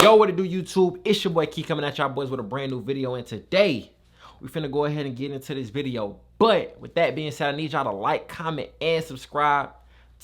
Yo, what it do, YouTube? It's your boy Key coming at y'all boys with a brand new video, and today we finna go ahead and get into this video. But with that being said, I need y'all to like, comment, and subscribe.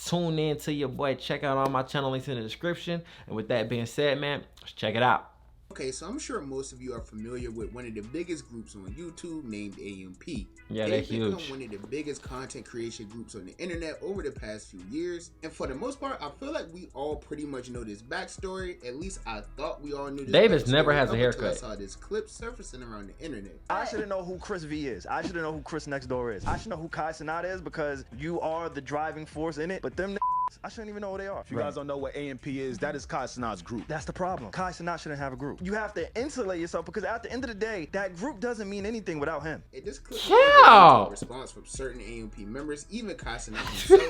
Tune in to your boy. Check out all my channel links in the description. And with that being said, man, let's check it out. Okay, so I'm sure most of you are familiar with one of the biggest groups on YouTube named AMP. Yeah, they're huge. Become one of the biggest content creation groups on the internet over the past few years. And for the most part, I feel like we all pretty much know this backstory. At least I thought we all knew this. Davis never has a haircut. I saw this clip surfacing around the internet. I should know who Chris V is. I should know who Chrisnxtdoor is. I should know who KeeReacts is because you are the driving force in it. But them I shouldn't even know who they are. If you guys don't know what AMP is, that is KeeReacts' group. That's the problem. KeeReacts shouldn't have a group. You have to insulate yourself because at the end of the day, that group doesn't mean anything without him. And this clip a response from certain AMP members, even KeeReacts himself.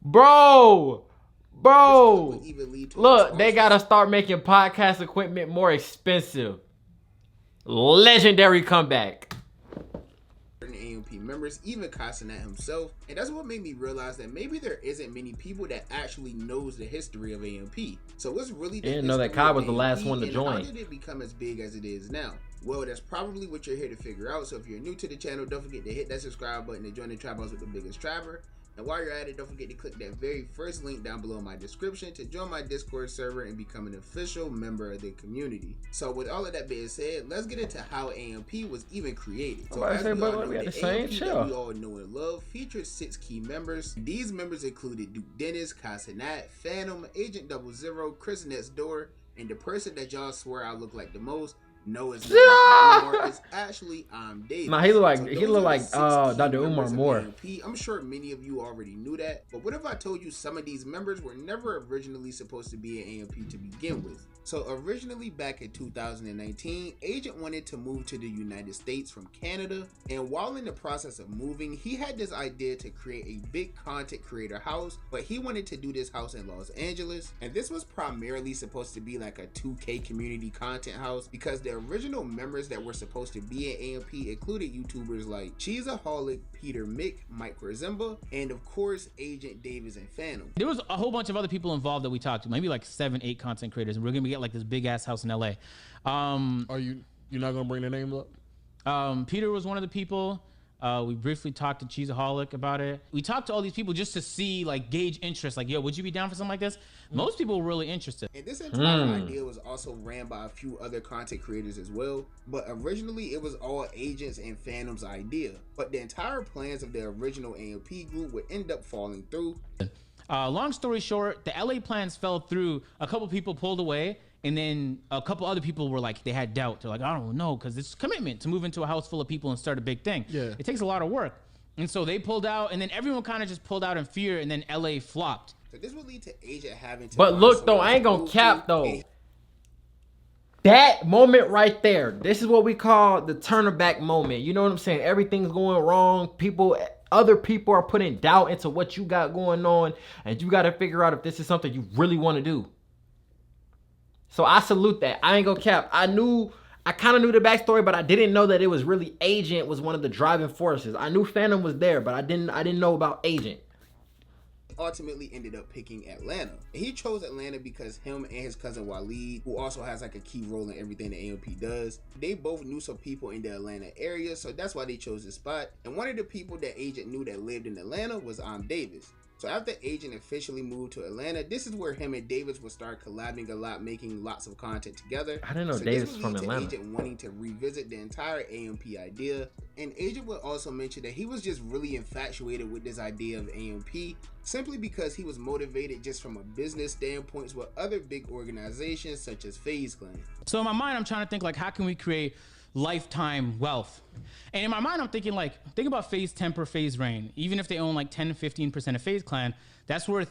Bro, look, they gotta start making podcast equipment more expensive. Legendary comeback. AMP members, even KeeReacts himself, and that's what made me realize that maybe there isn't many people that actually knows the history of AMP. So what's really the didn't know that Kai was the last one to join. How did it become as big as it is now? Well, that's probably what you're here to figure out. So if you're new to the channel, don't forget to hit that subscribe button to join the Trap House with the biggest trapper. And while you're at it, don't forget to click that very first link down below in my description to join my Discord server and become an official member of the community. So with all of that being said, let's get into how AMP was even created. So as we all know, the AMP that we all know and love featured 6 key members. These members included Duke Dennis, KeeReacts, Phantom, Agent 00, Chrisnxtdoor, and the person that y'all swear I look like the most. No, it's not Umar. It's actually Davis. Nah, he look like Dr. Umar more. I'm sure many of you already knew that, but what if I told you some of these members were never originally supposed to be an AMP to begin with? So originally back in 2019, Agent wanted to move to the United States from Canada, and while in the process of moving, he had this idea to create a big content creator house, but he wanted to do this house in Los Angeles, and this was primarily supposed to be like a 2K community content house because the original members that were supposed to be in AMP included YouTubers like Cheeseaholic, Peter Mick, Mike Rizemba, and of course Agent Davis and Phantom. There was a whole bunch of other people involved that we talked to, maybe like 7, 8 content creators, and we're gonna get like this big ass house in LA. Are you're not gonna bring their names up? Peter was one of the people. We briefly talked to Cheeseaholic about it. We talked to all these people just to see, like, gauge interest. Like, yo, would you be down for something like this? Most people were really interested. And this entire idea was also ran by a few other content creators as well. But originally, it was all Agents and Phantom's idea. But the entire plans of the original AMP group would end up falling through. Long story short, the LA plans fell through. A couple people pulled away. And then a couple other people were like, they had doubt. They're like, I don't know, because it's commitment to move into a house full of people and start a big thing. Yeah. It takes a lot of work. And so they pulled out, and then everyone kind of just pulled out in fear, and then LA flopped. So this would lead to Agent having to... But look, though, I ain't gonna cap, though. That moment right there, this is what we call the turnaback moment. You know what I'm saying? Everything's going wrong. Other people are putting doubt into what you got going on, and you got to figure out if this is something you really want to do. So I salute that. I ain't gonna cap. I kind of knew the backstory, but I didn't know that it was really Agent was one of the driving forces. I knew Phantom was there, but I didn't know about Agent. Ultimately ended up picking Atlanta. And he chose Atlanta because him and his cousin Waleed, who also has like a key role in everything the AMP does, they both knew some people in the Atlanta area, so that's why they chose this spot. And one of the people that Agent knew that lived in Atlanta was Davis. So after Agent officially moved to Atlanta, this is where him and Davis would start collabing a lot, making lots of content together. I didn't know Davis was from Atlanta. Agent wanting to revisit the entire AMP idea, and Agent would also mention that he was just really infatuated with this idea of AMP, simply because he was motivated just from a business standpoint with other big organizations such as FaZe Clan. So in my mind, I'm trying to think like, how can we create lifetime wealth? And in my mind, I'm thinking like, think about FaZe Temper, FaZe Rain. Even if they own like 10 to 15% of FaZe Clan, that's worth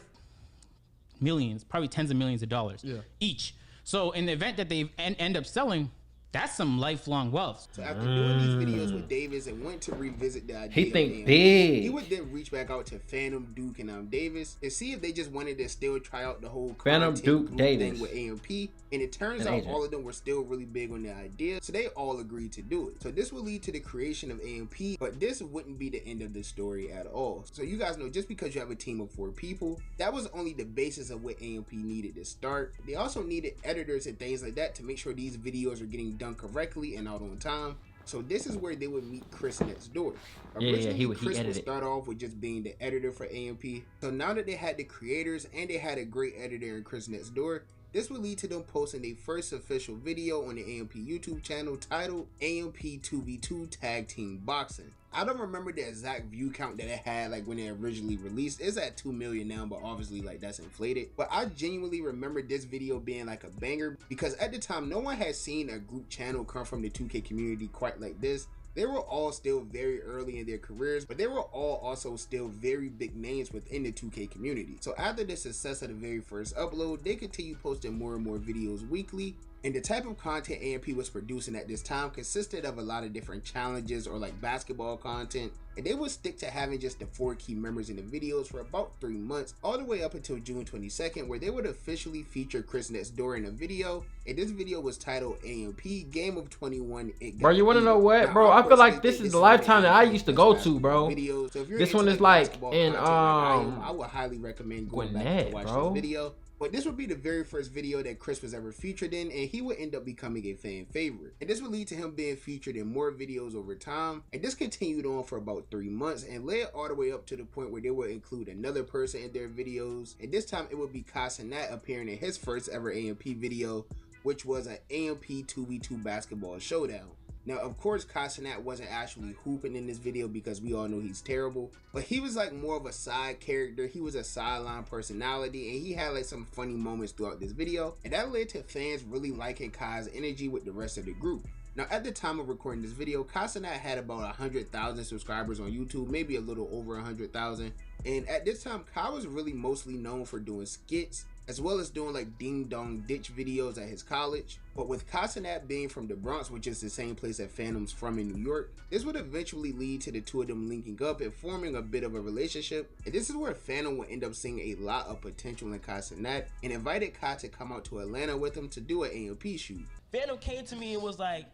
millions, probably tens of millions of dollars each. So in the event that they end up selling, That's some lifelong wealth. So after doing these videos with Davis and went to revisit the idea He of think AMP, big. he would then reach back out to Phantom, Duke, and Davis and see if they just wanted to still try out the whole Phantom, content Duke, group Davis. thing with AMP. And it turns An out agent. all of them were still really big on the idea, so they all agreed to do it. So this would lead to the creation of AMP, but this wouldn't be the end of the story at all. So you guys know, just because you have a team of 4 people, that was only the basis of what AMP needed to start. They also needed editors and things like that to make sure these videos are getting done correctly and out on time. So this is where they would meet Chrisnxtdoor. Originally, Chris would start off with just being the editor for AMP. So now that they had the creators and they had a great editor in Chrisnxtdoor, this would lead to them posting their first official video on the AMP YouTube channel titled AMP 2v2 Tag Team Boxing. I don't remember the exact view count that it had like when it originally released. It's at 2 million now, but obviously like that's inflated. But I genuinely remember this video being like a banger because at the time no one had seen a group channel come from the 2K community quite like this. They were all still very early in their careers, but they were all also still very big names within the 2K community. So after the success of the very first upload, they continued posting more and more videos weekly. And the type of content AMP was producing at this time consisted of a lot of different challenges or like basketball content. And they would stick to having just the 4 key members in the videos for about 3 months, all the way up until June 22nd, where they would officially feature Chrisnxtdoor in a video. And this video was titled AMP Game of 21. Bro, you want to know what, bro? I feel like this is the lifetime that I used to go to, bro. So if you're this into one is like in I would highly recommend going back to watch bro. this video. But this would be the very first video that Chris was ever featured in, and he would end up becoming a fan favorite. And this would lead to him being featured in more videos over time. And this continued on for about 3 months and led all the way up to the point where they would include another person in their videos. And this time it would be Chrisnxtdoor appearing in his first ever AMP video, which was an AMP 2v2 basketball showdown. Now, of course, Chrisnxtdoor wasn't actually hooping in this video because we all know he's terrible, but he was like more of a side character. He was a sideline personality, and he had like some funny moments throughout this video, and that led to fans really liking Kai's energy with the rest of the group. Now, at the time of recording this video, Chrisnxtdoor had about 100,000 subscribers on YouTube, maybe a little over 100,000. And at this time, Kai was really mostly known for doing skits, as well as doing like ding dong ditch videos at his college. But with Chrisnxtdoor being from the Bronx, which is the same place that Phantom's from in New York, this would eventually lead to the two of them linking up and forming a bit of a relationship. And this is where Phantom would end up seeing a lot of potential in Chrisnxtdoor and invited Kai to come out to Atlanta with him to do an AMP shoot. Phantom came to me and was like,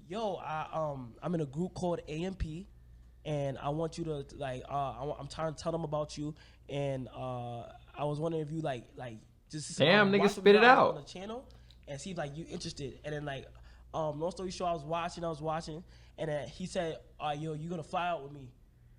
yo, I'm in a group called AMP, and I want you to like, I'm trying to tell them about you, and I was wondering if you like just damn, nigga, watch spit it out on the channel and see if like you interested. And then like, long story short, I was watching, and then he said, yo, you gonna fly out with me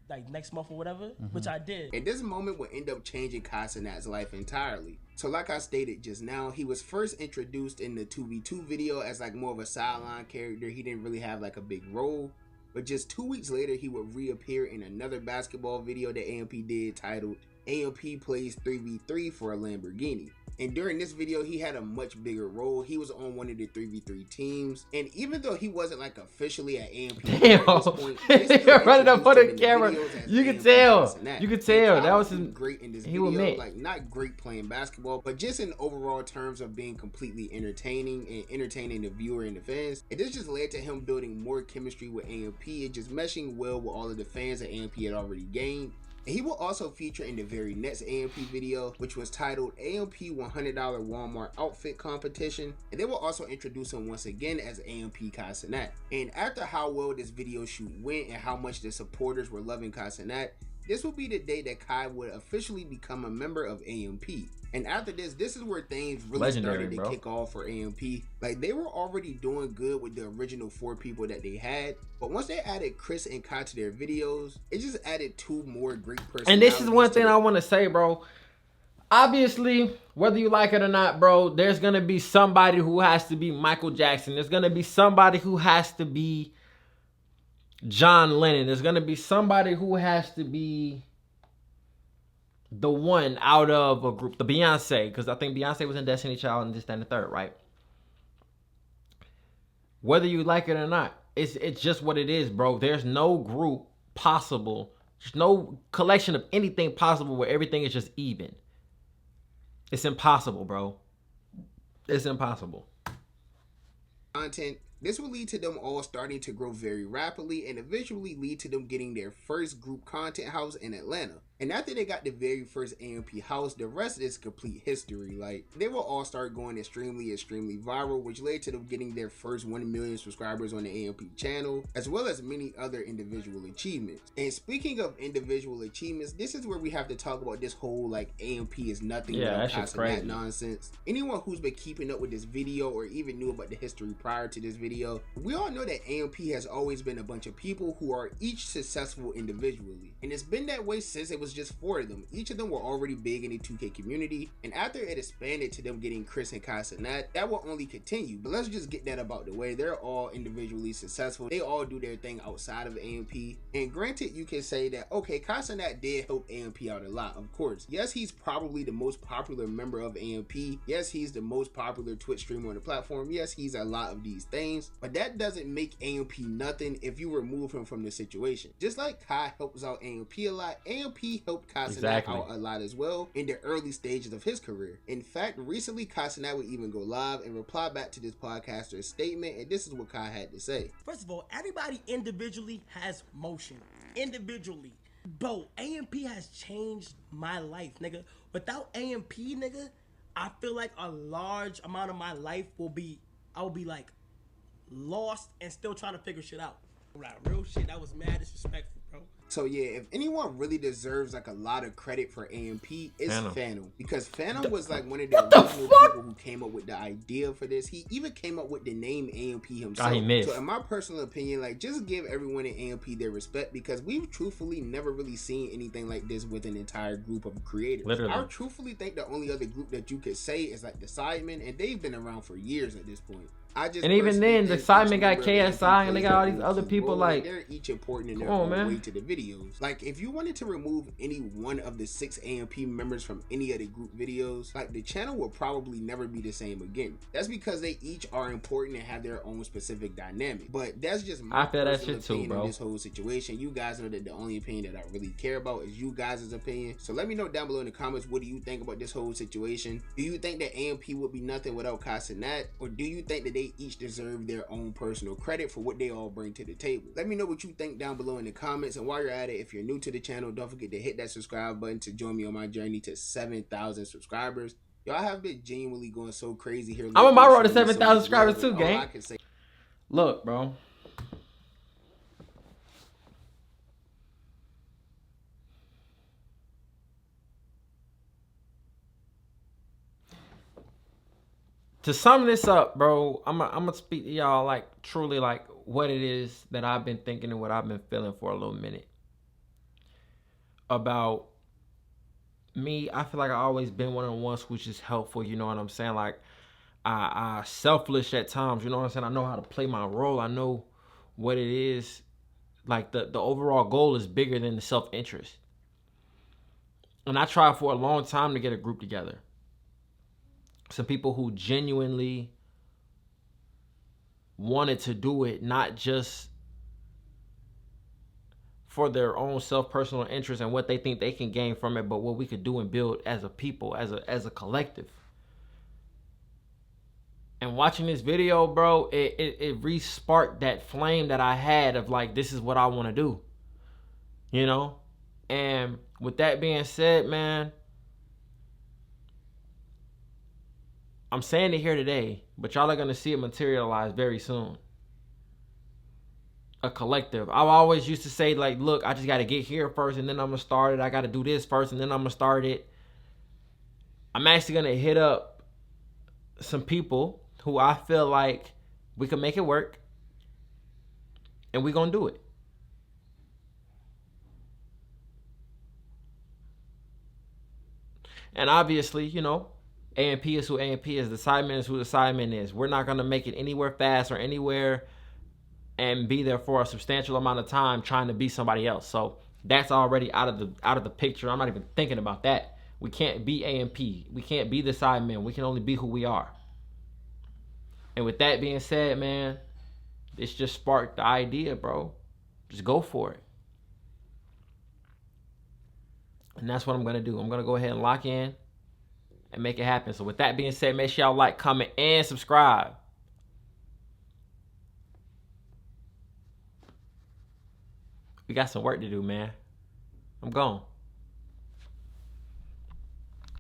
like next month or whatever, which I did. And this moment would end up changing Chrisnxtdoor's life entirely. So like I stated just now, he was first introduced in the 2v2 video as like more of a sideline character. He didn't really have like a big role. But just 2 weeks later, he would reappear in another basketball video that AMP did titled AMP Plays 3v3 for a Lamborghini. And during this video, he had a much bigger role. He was on one of the 3v3 teams. And even though he wasn't like officially at AMP at this point, you're running up on the camera. You could tell. You could tell. That was his, great in this he video. would make. Like not great playing basketball, but just in overall terms of being completely entertaining and entertaining the viewer and the fans. And this just led to him building more chemistry with AMP and just meshing well with all of the fans that AMP had already gained. And he will also feature in the very next AMP video, which was titled AMP $100 Walmart Outfit Competition. And they will also introduce him once again as AMP Chrisnxtdoor. And after how well this video shoot went and how much the supporters were loving Chrisnxtdoor, this will be the day that Kai would officially become a member of AMP. And after this is where things really started to kick off for AMP. Like they were already doing good with the original 4 people that they had, but once they added Chris and Kai to their videos, it just added 2 more great personalities. And this is one thing I want to say, bro. Obviously, whether you like it or not, bro, there's going to be somebody who has to be Michael Jackson. There's going to be somebody who has to be John Lennon. There's going to be somebody who has to be the one out of a group, the Beyonce, because I think Beyonce was in Destiny Child and this, that, and the third, right? Whether you like it or not, it's just what it is, bro. There's no group possible. There's no collection of anything possible where everything is just even. It's impossible, bro. It's impossible. Content This will lead to them all starting to grow very rapidly and eventually lead to them getting their first group content house in Atlanta. And after they got the very first AMP house, the rest is complete history. Like, they will all start going extremely viral, which led to them getting their first 1 million subscribers on the AMP channel, as well as many other individual achievements. And speaking of individual achievements, this is where we have to talk about this whole like AMP is nothing without that nonsense. Anyone who's been keeping up with this video or even knew about the history prior to this video, we all know that AMP has always been a bunch of people who are each successful individually, and it's been that way since it was just 4 of them. Each of them were already big in the 2K community, and after it expanded to them getting Chris and Chrisnxtdoor, that will only continue. But let's just get that about the way. They're all individually successful. They all do their thing outside of AMP, and granted, you can say that okay, Chrisnxtdoor did help AMP out a lot, of course. Yes, he's probably the most popular member of AMP. Yes, he's the most popular Twitch streamer on the platform. Yes, he's a lot of these things, but that doesn't make AMP nothing if you remove him from the situation. Just like Kai helps out AMP a lot, AMP helped Chrisnxtdoor out a lot as well in the early stages of his career. In fact, recently Chrisnxtdoor would even go live and reply back to this podcaster's statement, and this is what Kai had to say. First of all, everybody individually has motion. Individually. Bro, AMP has changed my life, nigga. Without AMP, nigga, I feel like a large amount of my life I will be like lost and still trying to figure shit out. Right, real shit, that was mad disrespectful, bro. So yeah, if anyone really deserves like a lot of credit for AMP, it's Phantom. Because Phantom was like one of the original people who came up with the idea for this. He even came up with the name AMP himself. So in my personal opinion, like, just give everyone in AMP their respect, because we've truthfully never really seen anything like this with an entire group of creators. Literally. I truthfully think the only other group that you could say is like the Sidemen, and they've been around for years at this point. And even then, the Sidemen got KSI, and they got all these other people. Like, they're each important in their own way to the videos. Like, if you wanted to remove any one of the 6 AMP members from any of the group videos, like, the channel will probably never be the same again. That's because they each are important and have their own specific dynamic. But that's just my personal opinion on this whole situation. You guys know that the only opinion that I really care about is you guys' opinion. So let me know down below in the comments, what do you think about this whole situation? Do you think that AMP would be nothing without Chrisnxtdoor, or do you think that they each deserve their own personal credit for what they all bring to the table? Let me know what you think down below in the comments, and while you're at it, if you're new to the channel, don't forget to hit that subscribe button to join me on my journey to 7,000 subscribers. Y'all have been genuinely going so crazy here. I'm on my road to 7,000 subscribers too, gang. Look, bro. To sum this up, bro, I'm gonna speak to y'all like truly like what it is that I've been thinking and what I've been feeling for a little minute. About me, I feel like I've always been one of the ones who's just helpful, you know what I'm saying? Like, I selfish at times, you know what I'm saying? I know how to play my role. I know what it is. Like, the overall goal is bigger than the self-interest. And I tried for a long time to get a group together. Some people who genuinely wanted to do it, not just for their own personal interest and what they think they can gain from it, but what we could do and build as a people, as a collective. And watching this video, bro, it re-sparked that flame that I had of like, this is what I want to do, you know? And with that being said, man, I'm saying it here today, but y'all are going to see it materialize very soon. A collective. I always used to say, like, look, I just got to get here first, and then I'm going to start it. I got to do this first, and then I'm going to start it. I'm actually going to hit up some people who I feel like we can make it work, and we're going to do it. And obviously, you know, AMP is who AMP is. The Sidemen is who the Sidemen is. We're not going to make it anywhere fast or anywhere and be there for a substantial amount of time trying to be somebody else. So that's already out of the picture. I'm not even thinking about that. We can't be AMP. We can't be the Sidemen. We can only be who we are. And with that being said, man, this just sparked the idea, bro. Just go for it. And that's what I'm going to do. I'm going to go ahead and lock in and make it happen. So with that being said, make sure y'all like, comment, and subscribe. We got some work to do, man. I'm gone.